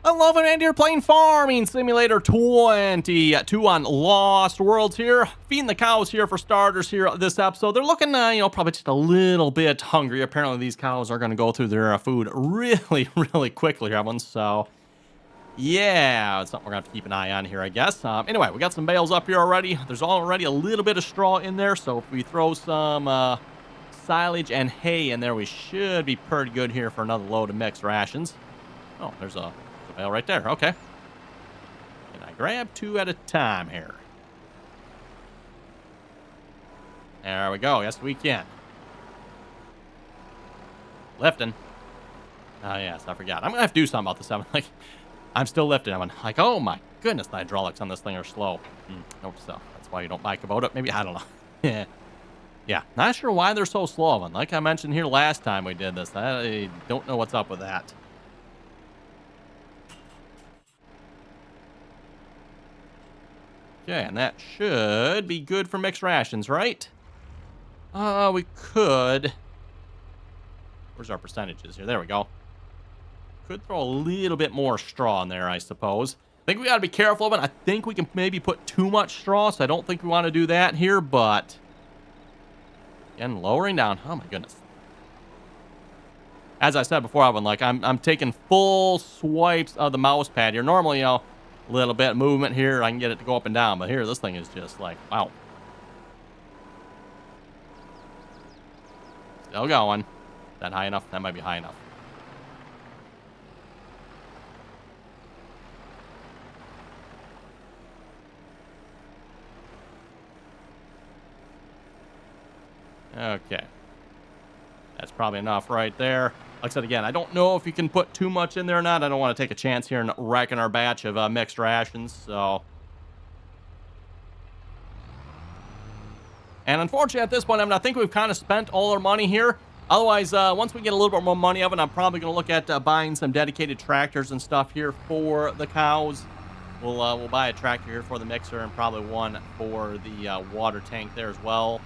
I love it, and you're playing Farming Simulator 22 on Lost Worlds here. Feeding the cows here for starters here this episode. They're looking, probably just a little bit hungry. Apparently these cows are going to go through their food really, really quickly, everyone. So, yeah, it's something we're going to have to keep an eye on here, I guess. Anyway, we got some bales up here already. There's already a little bit of straw in there, so if we throw some silage and hay in there, we should be pretty good here for another load of mixed rations. Oh, there's a bale right there. Okay. Can I grab two at a time here? There we go. Yes, we can. Lifting. Oh, yes, I forgot. I'm going to have to do something about this. I'm still lifting. I'm like, oh my goodness, the hydraulics on this thing are slow. Nope, so that's why you don't like about it. Maybe, I don't know. Yeah, not sure why they're so slow. And like I mentioned here last time we did this, I don't know what's up with that. Okay, and that should be good for mixed rations, right? We could. Where's our percentages here? There we go. Could throw a little bit more straw in there, I suppose. I think we got to be careful of it. I think we can maybe put too much straw, so I don't think we want to do that here, but... Again, lowering down. Oh, my goodness. As I said before, I'm taking full swipes of the mouse pad here. Normally, a little bit of movement here, I can get it to go up and down, but here, this thing is just like, wow. Still going. Is that high enough? That might be high enough. Okay. That's probably enough right there. Like I said, again, I don't know if you can put too much in there or not. I don't want to take a chance here and wrecking our batch of mixed rations, so... And unfortunately, at this point, I think we've kind of spent all our money here. Otherwise, once we get a little bit more money of it, I'm probably going to look at buying some dedicated tractors and stuff here for the cows. We'll buy a tractor here for the mixer and probably one for the water tank there as well.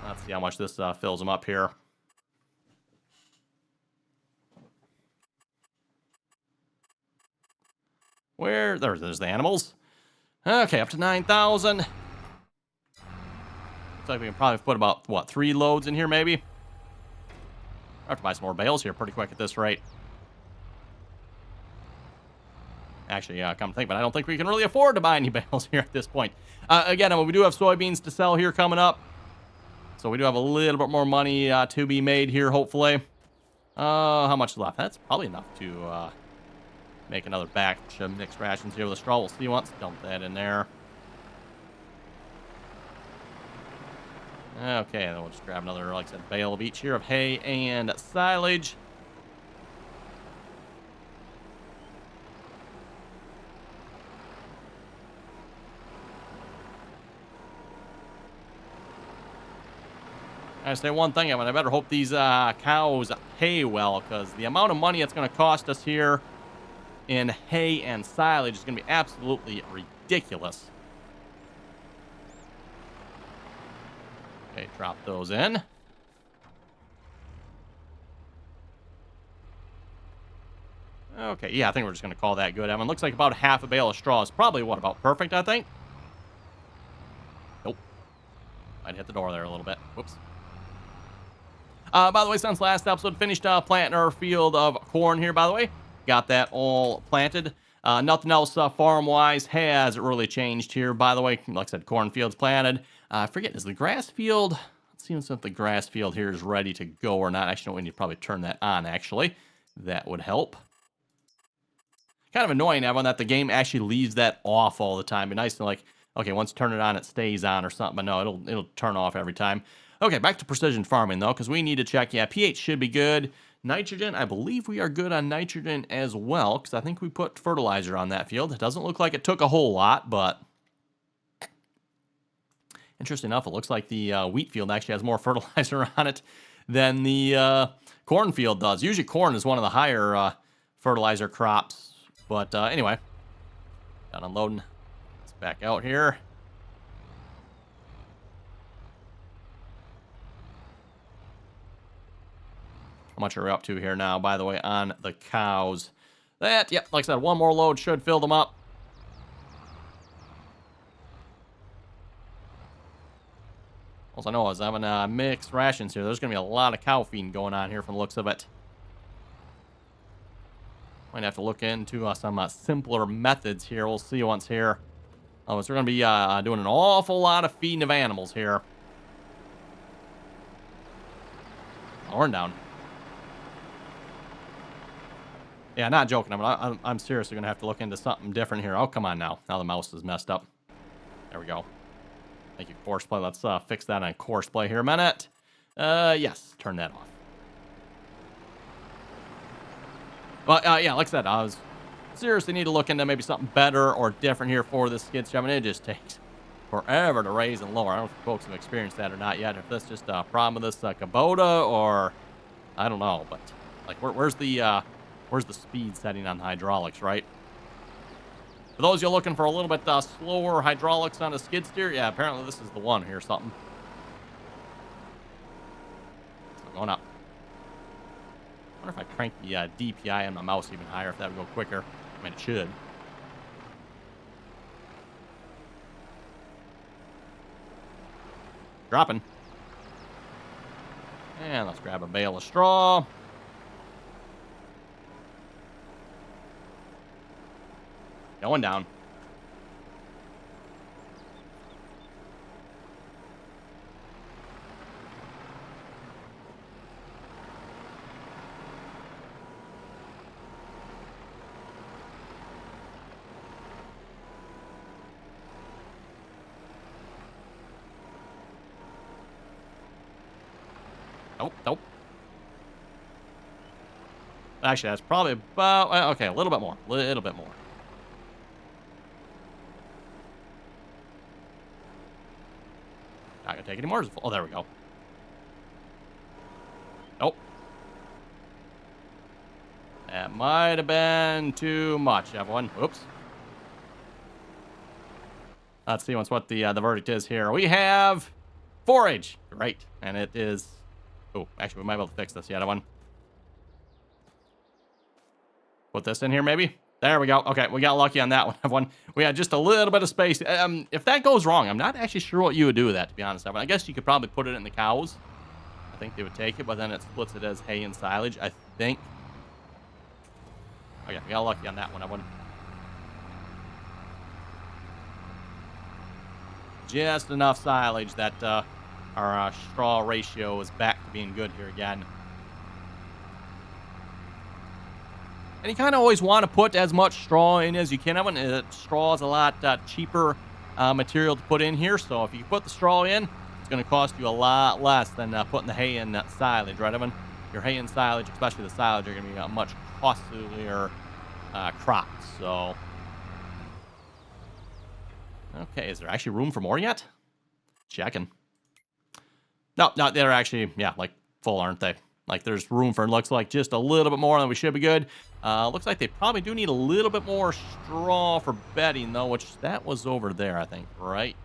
Let's see how much this fills them up here. There's the animals. Okay, up to 9,000. Looks like we can probably put about, 3 loads in here maybe? I have to buy some more bales here pretty quick at this rate. Actually, come to think, but I don't think we can really afford to buy any bales here at this point. Again, we do have soybeans to sell here coming up. So we do have a little bit more money to be made here, hopefully. How much left? That's probably enough to make another batch of mixed rations here with the straw. We'll see once. Dump that in there. Okay, then we'll just grab another, like I said, bale of each here of hay and silage. I say one thing, I better hope these cows hay well, because the amount of money it's going to cost us here in hay and silage is going to be absolutely ridiculous. Okay, drop those in. Okay, yeah, I think we're just going to call that good, Evan. Looks like about half a bale of straw is probably, about perfect, I think? Nope. Might hit the door there a little bit. Whoops. By the way, since last episode, finished planting our field of corn here, by the way. Got that all planted. Nothing else farm-wise has really changed here. By the way, like I said, cornfield's planted. I forget, is the grass field... Let's see if the grass field here is ready to go or not. Actually, no, we need to probably turn that on, actually. That would help. Kind of annoying, Evan, that the game actually leaves that off all the time. Be nice to, like, okay, once you turn it on, it stays on or something. But no, it'll turn off every time. Okay, back to precision farming, though, because we need to check. Yeah, pH should be good. Nitrogen, I believe we are good on nitrogen as well, because I think we put fertilizer on that field. It doesn't look like it took a whole lot, but interesting enough, it looks like the wheat field actually has more fertilizer on it than the corn field does. Usually corn is one of the higher fertilizer crops, but anyway, done unloading. Let's back out here. How much are we up to here now, by the way, on the cows? That, yep, like I said, one more load should fill them up. Also, I know I was having mixed rations here. There's going to be a lot of cow feeding going on here from the looks of it. Might have to look into some simpler methods here. We'll see once here. So we're going to be doing an awful lot of feeding of animals here. Horn down. Yeah, not joking. I'm seriously going to have to look into something different here. Oh, come on now. Now the mouse is messed up. There we go. Thank you, course play. Let's fix that on course play here a minute. Yes, turn that off. Well, yeah, like I said, I was seriously need to look into maybe something better or different here for this skid steer. I mean, it just takes forever to raise and lower. I don't know if folks have experienced that or not yet. If that's just a problem with this Kubota or I don't know, but like where's the speed setting on hydraulics, right? For those of you looking for a little bit slower hydraulics on a skid steer, yeah, apparently this is the one here, something. So going up. I wonder if I crank the DPI on my mouse even higher, if that would go quicker. I mean, it should. Dropping. And let's grab a bale of straw. Going down. Nope. Actually, that's probably about... Okay, a little bit more. Little bit more. Not gonna take any more. Oh, there we go. Nope. That might have been too much, everyone. Oops. Let's see what the verdict is here. We have forage. Great. And it is... Oh, actually, we might be able to fix this yet, everyone. Put this in here, maybe? There we go. Okay, we got lucky on that one, everyone. We had just a little bit of space. If that goes wrong, I'm not actually sure what you would do with that, to be honest, everyone. I guess you could probably put it in the cows. I think they would take it, but then it splits it as hay and silage, I think. Okay, we got lucky on that one, everyone. Just enough silage that our straw ratio is back to being good here again. And you kind of always want to put as much straw in as you can. Straw is a lot cheaper material to put in here. So if you put the straw in, it's going to cost you a lot less than putting the hay and silage, right, Evan? Your hay and silage, especially the silage, are going to be a much costlier crop. So, okay, is there actually room for more yet? Checking. No, they're actually, yeah, like full, aren't they? Like there's room for, it looks like just a little bit more, and we should be good. Looks like they probably do need a little bit more straw for bedding, though, which that was over there, I think, right?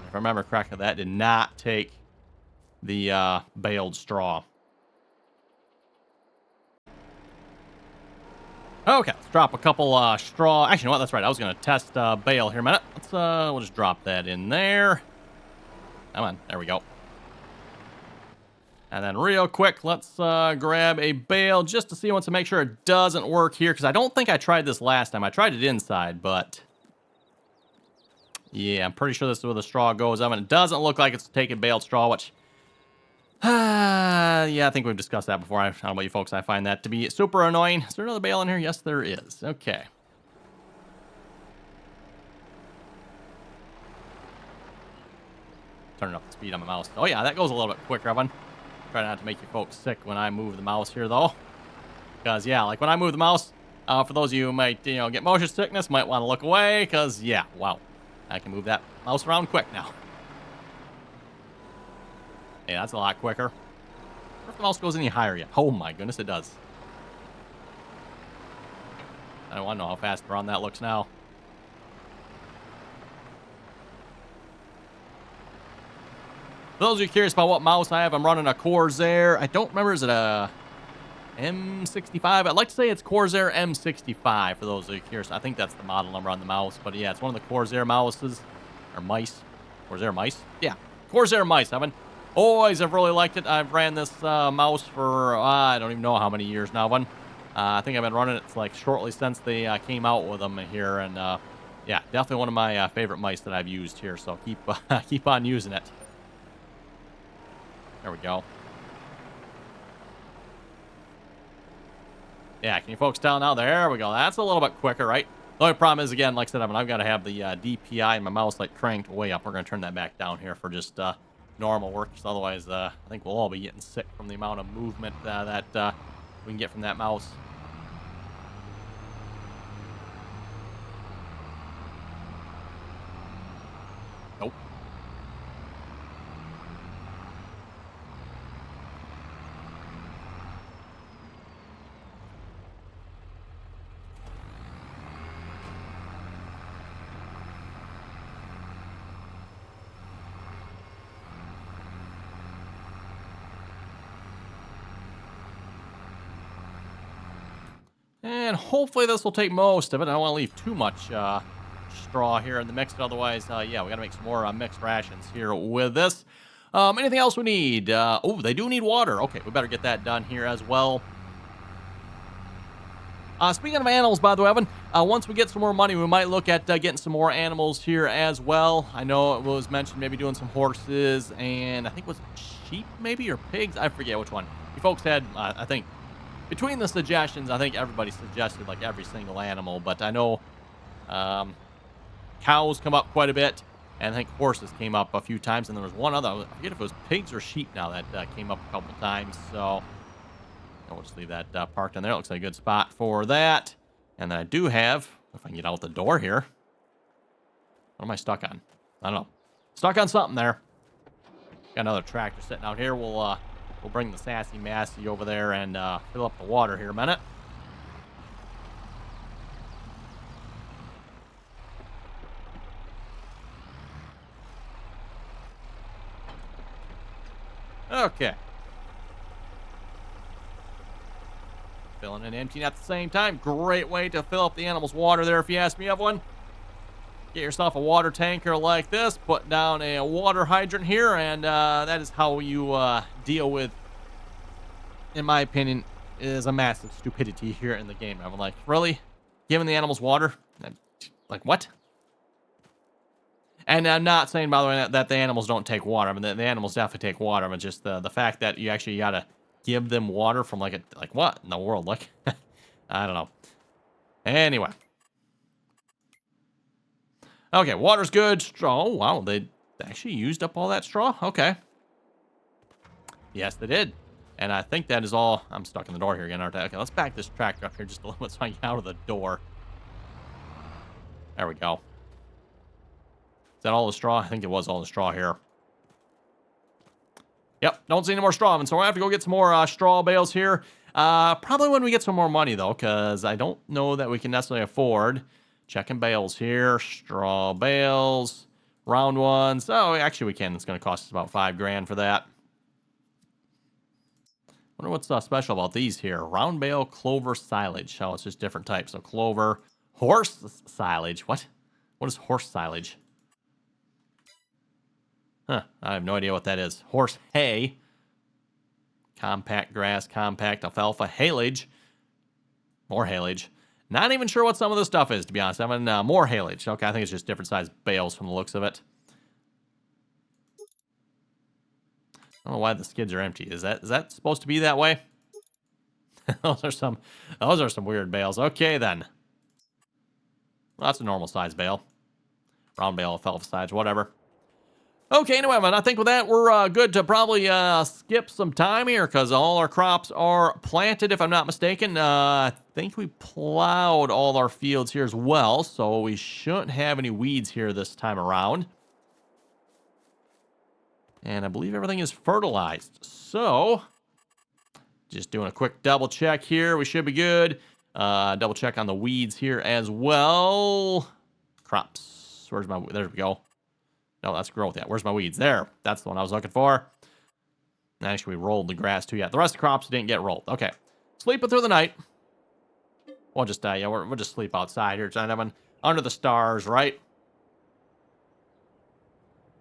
If I remember correctly, that did not take the baled straw. Okay, let's drop a couple straw. Actually, you know what? That's right. I was going to test bale here a minute. We'll just drop that in there. Come on. There we go. And then real quick, let's grab a bale just to see once to make sure it doesn't work here, because I don't think I tried this last time. I tried it inside, but yeah, I'm pretty sure this is where the straw goes. I mean, it doesn't look like it's taking baled straw, which yeah, I think we've discussed that before. I don't know about you folks. I find that to be super annoying. Is there another bale in here? Yes, there is. Okay. Turning up the speed on my mouse. Oh yeah, that goes a little bit quicker, Evan. Try not to make you folks sick when I move the mouse here, though. Because, yeah, like when I move the mouse, for those of you who might, get motion sickness, might want to look away, because, yeah, wow. I can move that mouse around quick now. Yeah, that's a lot quicker. I wonder if the mouse goes any higher yet. Oh, my goodness, it does. I don't want to know how fast around that looks now. For those of you curious about what mouse I have, I'm running a Corsair. I don't remember, is it a M65? I'd like to say it's Corsair M65 for those of you curious. I think that's the model number on the mouse. But yeah, it's one of the Corsair mouses. Or mice. Corsair mice? Yeah. Corsair mice, Evan. Always have really liked it. I've ran this mouse for, I don't even know how many years now, Evan. I think I've been running it like shortly since they came out with them here. And yeah, definitely one of my favorite mice that I've used here. So keep on using it. There we go. Yeah, can you folks tell now? There we go. That's a little bit quicker, right? The only problem is, again, like I said, I've got to have the DPI in my mouse like cranked way up. We're going to turn that back down here for just normal work. Because otherwise, I think we'll all be getting sick from the amount of movement that we can get from that mouse. Nope. And hopefully this will take most of it. I don't want to leave too much straw here in the mix. Otherwise, yeah, we got to make some more mixed rations here with this. Anything else we need? Oh, they do need water. Okay, we better get that done here as well. Speaking of animals, by the way, Evan, once we get some more money, we might look at getting some more animals here as well. I know it was mentioned maybe doing some horses and I think it was sheep maybe or pigs. I forget which one. You folks had, I think, between the suggestions, I think everybody suggested like every single animal, but I know cows come up quite a bit, and I think horses came up a few times, and there was one other, I forget if it was pigs or sheep now that came up a couple times, so we'll just leave that parked in there. Looks like a good spot for that. And then I do have, if I can get out the door here, what am I stuck on? I don't know. Stuck on something there. Got another tractor sitting out here. We'll bring the Sassy Massey over there and fill up the water here a minute. Okay. Filling and emptying at the same time. Great way to fill up the animal's water there, if you ask me, everyone. Get yourself a water tanker like this, put down a water hydrant here, and that is how you deal with, in my opinion, is a massive stupidity here in the game. I'm like, really? Giving the animals water? Like, what? And I'm not saying, by the way, that the animals don't take water. I mean, the animals definitely take water. But just the fact that you actually got to give them water from like what in the world? Like, I don't know. Anyway. Okay, water's good. Straw. Oh, wow. They actually used up all that straw? Okay. Yes, they did. And I think that is all. I'm stuck in the door here again, aren't I? Okay, let's back this tractor up here just a little bit so I can get out of the door. There we go. Is that all the straw? I think it was all the straw here. Yep, don't see any more straw, and so we'll have to go get some more straw bales here. Probably when we get some more money, though, because I don't know that we can necessarily afford. Checking bales here. Straw bales. Round ones. Oh, actually we can. It's going to cost us about $5,000 for that. Wonder what's special about these here. Round bale clover silage. Oh, it's just different types. So clover. Horse silage. What? What is horse silage? Huh. I have no idea what that is. Horse hay. Compact grass. Compact alfalfa. Haylage. More haylage. Not even sure what some of this stuff is, to be honest. I mean, more haylage. Okay, I think it's just different size bales from the looks of it. I don't know why the skids are empty. Is that supposed to be that way? those are some weird bales. Okay, then. Well, that's a normal size bale. Round bale, alfalfa size, whatever. Okay, anyway, man, I think with that, we're good to probably skip some time here because all our crops are planted, if I'm not mistaken. I think we plowed all our fields here as well, so we shouldn't have any weeds here this time around. And I believe everything is fertilized. So, just doing a quick double check here. We should be good. Double check on the weeds here as well. Crops. Where's my... There we go. No, that's growth. Yeah, where's my weeds? There. That's the one I was looking for. Actually, we rolled the grass too. Yeah, the rest of the crops didn't get rolled. Okay. Sleeping through the night. We'll just, yeah, we'll just sleep outside here tonight. Under the stars, right?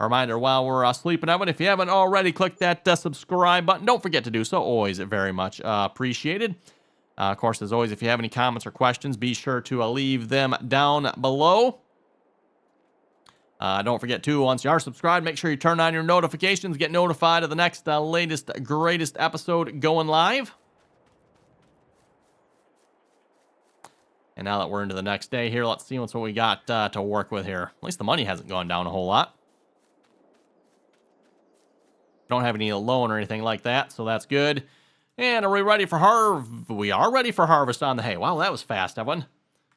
A reminder while we're sleeping, Evan, if you haven't already, click that subscribe button. Don't forget to do so. Always very much appreciated. Of course, as always, if you have any comments or questions, be sure to leave them down below. Don't forget, too, once you are subscribed, make sure you turn on your notifications, get notified of the next latest, greatest episode going live. And now that we're into the next day here, let's see what we got to work with here. At least the money hasn't gone down a whole lot. Don't have any loan or anything like that, so that's good. And are we ready for harvest? We are ready for harvest on the hay. Wow, that was fast, Evan.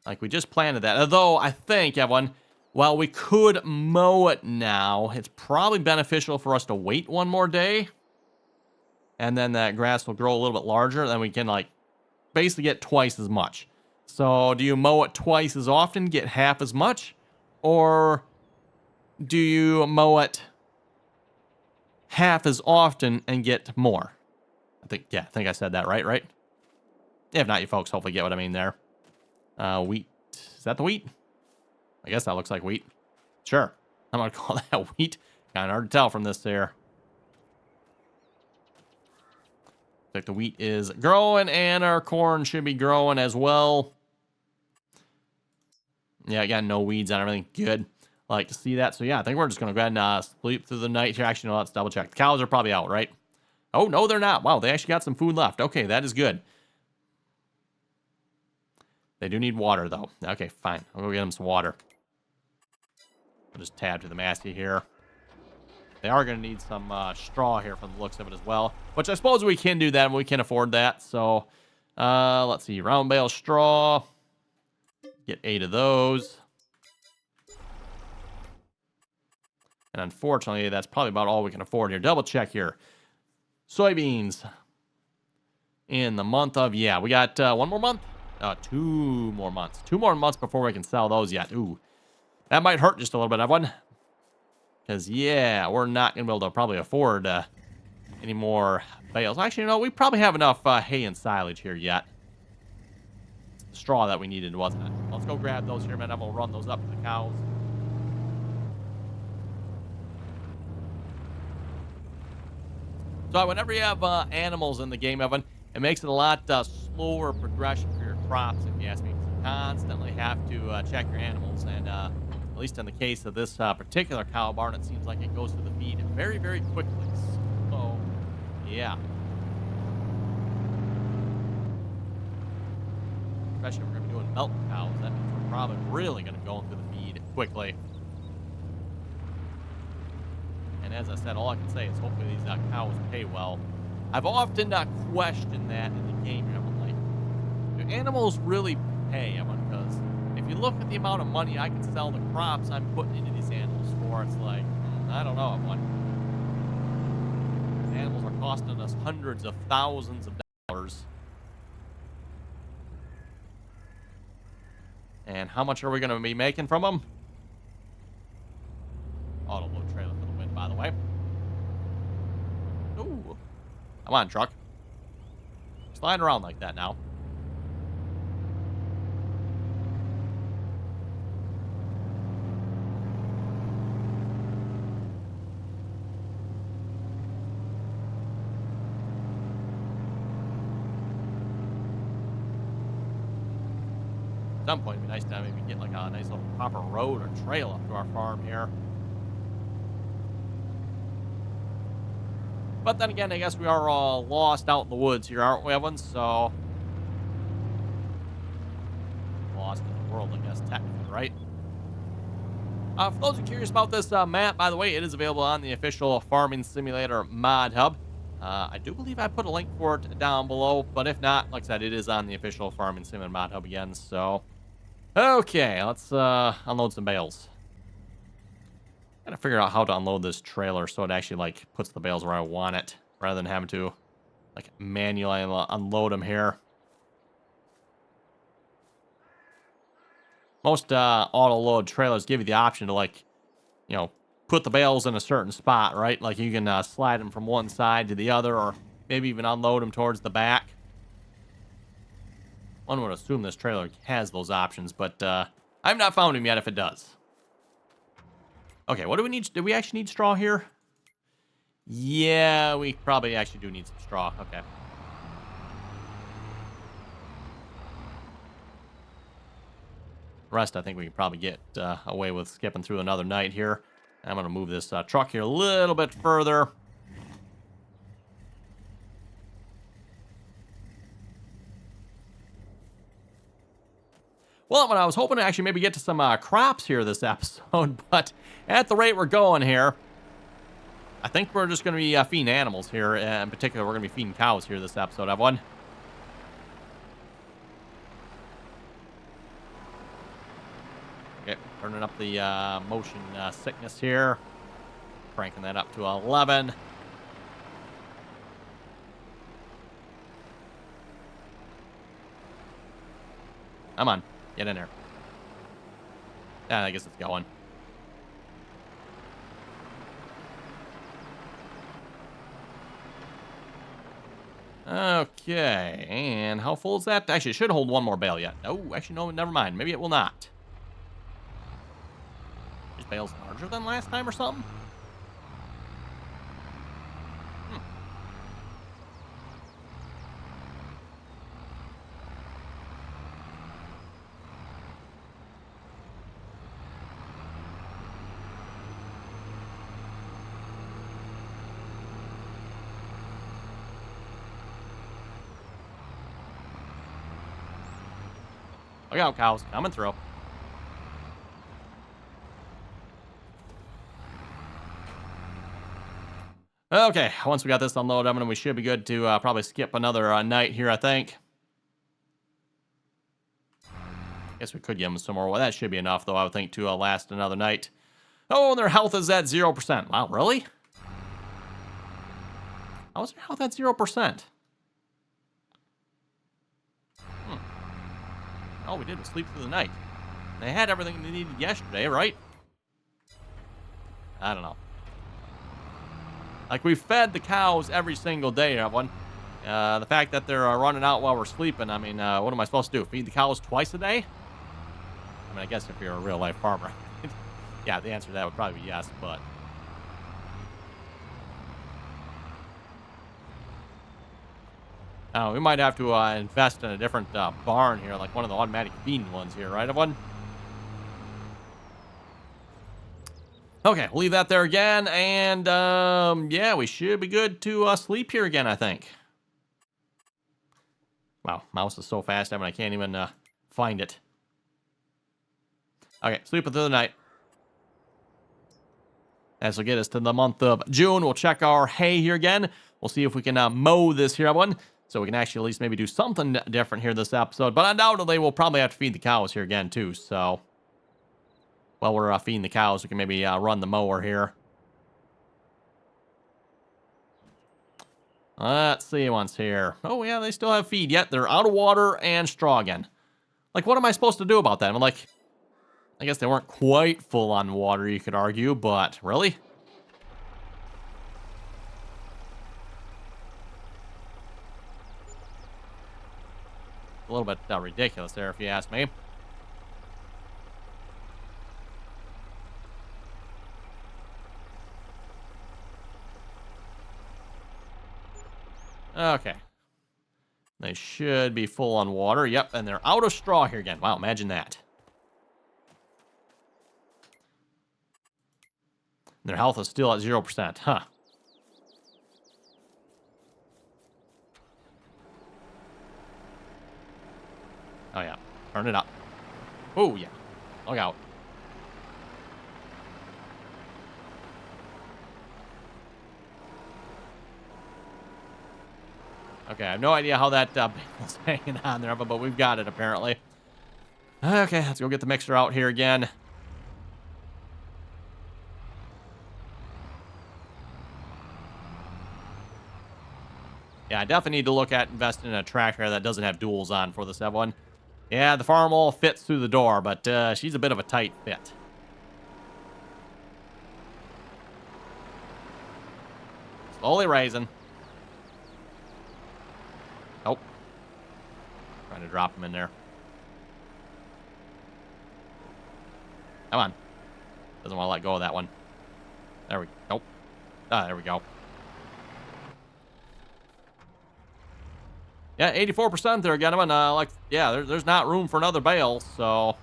Like, we just planted that. Although, I think, Evan, while we could mow it now, it's probably beneficial for us to wait one more day. And then that grass will grow a little bit larger. Then we can, like, basically get twice as much. So, do you mow it twice as often, get half as much? Or do you mow it half as often and get more? I think I said that right? If not, you folks hopefully get what I mean there. Wheat. Is that the wheat? I guess that looks like wheat. Sure. I'm going to call that wheat. Kind of hard to tell from this here. Looks like the wheat is growing, and our corn should be growing as well. Yeah, I got no weeds on everything. Good. I like to see that. So, yeah, I think we're just going to go ahead and sleep through the night here. Actually, no, let's double check. The cows are probably out, right? Oh, no, they're not. Wow, they actually got some food left. Okay, that is good. They do need water, though. Okay, fine. I'll go get them some water. I'll just tab to the masty here. They are going to need some straw here from the looks of it as well, which I suppose we can do that and we can afford that. So, let's see. Round bale straw. Get 8 of those. And unfortunately, that's probably about all we can afford here. Double check here. Soybeans. In the month of, yeah, we got 1 more month. 2 more months. 2 more months before we can sell those yet. Ooh. That might hurt just a little bit, everyone. Because, yeah, we're not going to be able to probably afford any more bales. Actually, no, we probably have enough hay and silage here yet. It's the straw that we needed, wasn't it? Let's go grab those here, man. I'm going to run those up to the cows. So whenever you have animals in the game, Evan, it makes it a lot slower progression for your crops, if you ask me. You constantly have to check your animals, and at least in the case of this particular cow barn, it seems like it goes through the feed very, very quickly. So, yeah. Especially if we're going to be doing milk cows, that means we're probably really going to be going through the feed quickly. And as I said, all I can say is hopefully these cows pay well. I've often questioned that in the game. I'm like, do animals really pay? Because if you look at the amount of money I can sell the crops I'm putting into these animals for, it's like, I don't know. These animals are costing us hundreds of thousands of dollars. And how much are we going to be making from them? Auto load trailer for the win, by the way. Ooh. Come on, truck. Slide around like that now. At some point, it'd be nice to maybe get like a nice little proper road or trail up to our farm here. But then again, I guess we are all lost out in the woods here, aren't we, Evan? So, lost in the world, I guess, technically, right? For those who are curious about this map, by the way, it is available on the official Farming Simulator mod hub. I do believe I put a link for it down below, but if not, like I said, it is on the official Farming Simulator mod hub again. So, okay, let's unload some bales. Gotta figure out how to unload this trailer so it actually, like, puts the bales where I want it, rather than having to, like, manually unload them here. Most auto-load trailers give you the option to, like, you know, put the bales in a certain spot, right? Like you can slide them from one side to the other, or maybe even unload them towards the back. One would assume this trailer has those options, but I've not found him yet if it does. Okay, what do we need? Do we actually need straw here? Yeah, we probably actually do need some straw. Okay. The rest, I think we can probably get away with skipping through another night here. I'm going to move this truck here a little bit further. Well, when I was hoping to actually maybe get to some crops here this episode, but at the rate we're going here, I think we're just going to be feeding animals here. In particular, we're going to be feeding cows here this episode, everyone. Okay, turning up the motion sickness here. Cranking that up to 11. Come on, get in there. Yeah, I guess it's going. Okay, and how full is that? Actually, it should hold one more bale yet. Oh, actually, no, never mind. Maybe it will not. This bale's larger than last time or something? Look out, cows. Coming through. Okay, once we got this unloaded, we should be good to probably skip another night here, I think. Guess we could give them some more. Well, that should be enough, though, I would think, to last another night. Oh, and their health is at 0%. Wow, really? How is their health at 0%? All we did was sleep through the night. They had everything they needed yesterday, right? I don't know. Like, we fed the cows every single day, everyone. The fact that they're running out while we're sleeping, I mean, what am I supposed to do? Feed the cows twice a day? I mean, I guess if you're a real-life farmer. Yeah, the answer to that would probably be yes, but... we might have to invest in a different barn here, like one of the automatic feeding ones here, right, everyone? Okay, we'll leave that there again, and yeah, we should be good to sleep here again, I think. Wow, mouse is so fast, I can't even find it. Okay, sleeping through the night. This will get us to the month of June. We'll check our hay here again. We'll see if we can mow this here, everyone. So we can actually at least maybe do something different here this episode. But undoubtedly, we'll probably have to feed the cows here again, too. So while we're feeding the cows, we can maybe run the mower here. Let's see once here. Oh, yeah, they still have feed yet. They're out of water and straw again. Like, what am I supposed to do about that? I'm like, I guess they weren't quite full on water, you could argue, but really? A little bit ridiculous there, if you ask me. Okay. They should be full on water. Yep, and they're out of straw here again. Wow, imagine that. And their health is still at 0%. Huh. Oh, yeah. Turn it up. Oh, yeah. Look out. Okay, I have no idea how that is hanging on there, but we've got it, apparently. Okay, let's go get the mixer out here again. Yeah, I definitely need to look at investing in a tractor that doesn't have duals on for this one. Yeah, the farm all fits through the door, but she's a bit of a tight fit. Slowly raising. Oh. Trying to drop him in there. Come on. Doesn't want to let go of that one. There we go. Nope. Ah, there we go. Yeah, 84% there again. Like, yeah, there's not room for another bale, so.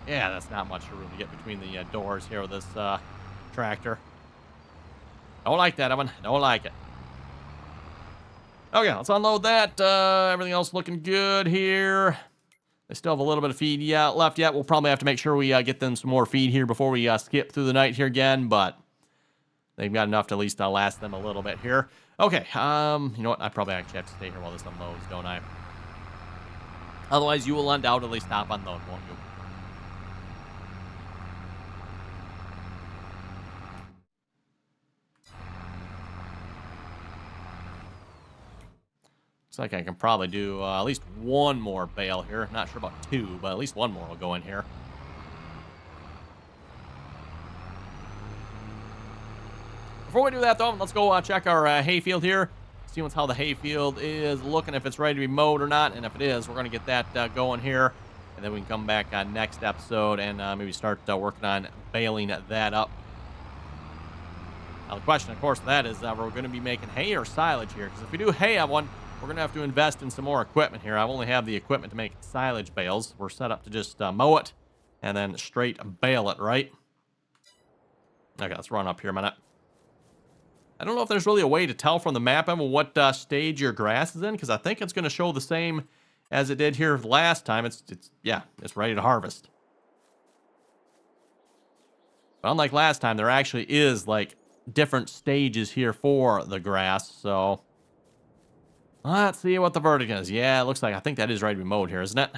Yeah, that's not much room to get between the doors here with this tractor. Don't like that, Evan. Don't like it. Okay, let's unload that. Everything else looking good here. They still have a little bit of feed left yet. We'll probably have to make sure we get them some more feed here before we skip through the night here again, but they've got enough to at least last them a little bit here. Okay, you know what? I probably actually have to stay here while this unloads, don't I? Otherwise, you will undoubtedly stop unload, won't you? Looks like I can probably do at least one more bale here. Not sure about two, but at least one more will go in here. Before we do that, though, let's go check our hayfield here. See how the hayfield is looking, if it's ready to be mowed or not. And if it is, we're going to get that going here. And then we can come back next episode and maybe start working on baling that up. Now, the question, of course, that is we're going to be making hay or silage here. Because if we do hay, we're going to have to invest in some more equipment here. I only have the equipment to make silage bales. We're set up to just mow it and then straight bale it, right? Okay, let's run up here a minute. I don't know if there's really a way to tell from the map, Emma, what stage your grass is in, because I think it's going to show the same as it did here last time. It's ready to harvest. But unlike last time, there actually is, like, different stages here for the grass, so let's see what the verdict is. Yeah, it looks like, I think that is ready to be mowed here, isn't it?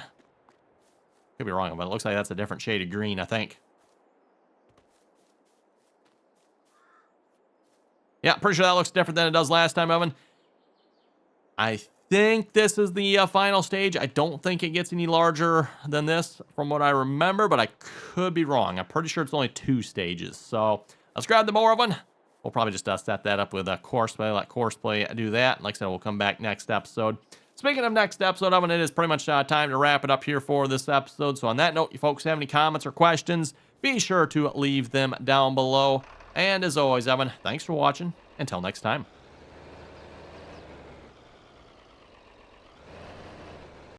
Could be wrong, but it looks like that's a different shade of green, I think. Yeah, pretty sure that looks different than it does last time, Evan. I think this is the final stage. I don't think it gets any larger than this from what I remember, but I could be wrong. I'm pretty sure it's only 2 stages. So let's grab the mower, Evan. We'll probably just set that up with a courseplay. Let courseplay do that. Like I said, we'll come back next episode. Speaking of next episode, Evan, it is pretty much time to wrap it up here for this episode. So on that note, you folks have any comments or questions, be sure to leave them down below. And as always, Evan, thanks for watching. Until next time.